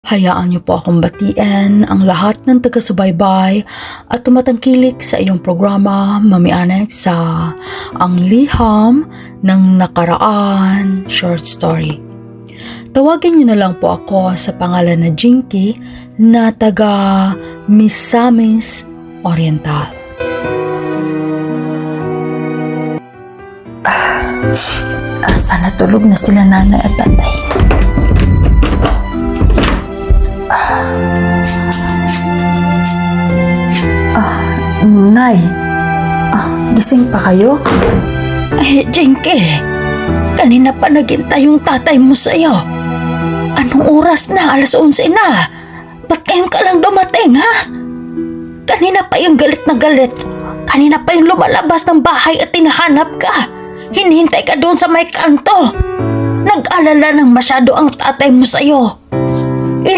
Hayaan niyo po akong batiin ang lahat ng taga-subaybay at tumatangkilik sa iyong programa, Mami Anex, sa Ang Liham ng Nakaraan Short Story. Tawagin niyo na lang po ako sa pangalan na Jinky na taga Misamis Oriental. Sana tulog na sila nanay at tatay. Nay, gising pa kayo? Jinky, kanina pa naghintay yung tatay mo sa'yo. Anong oras na? 11:00 na. Ba't ngayon ka lang dumating, ha? Kanina pa yung galit na galit. Kanina pa yung lumalabas ng bahay at tinahanap ka. Hinihintay ka doon sa may kanto. Nag-alala ng masyado ang tatay mo sa'yo.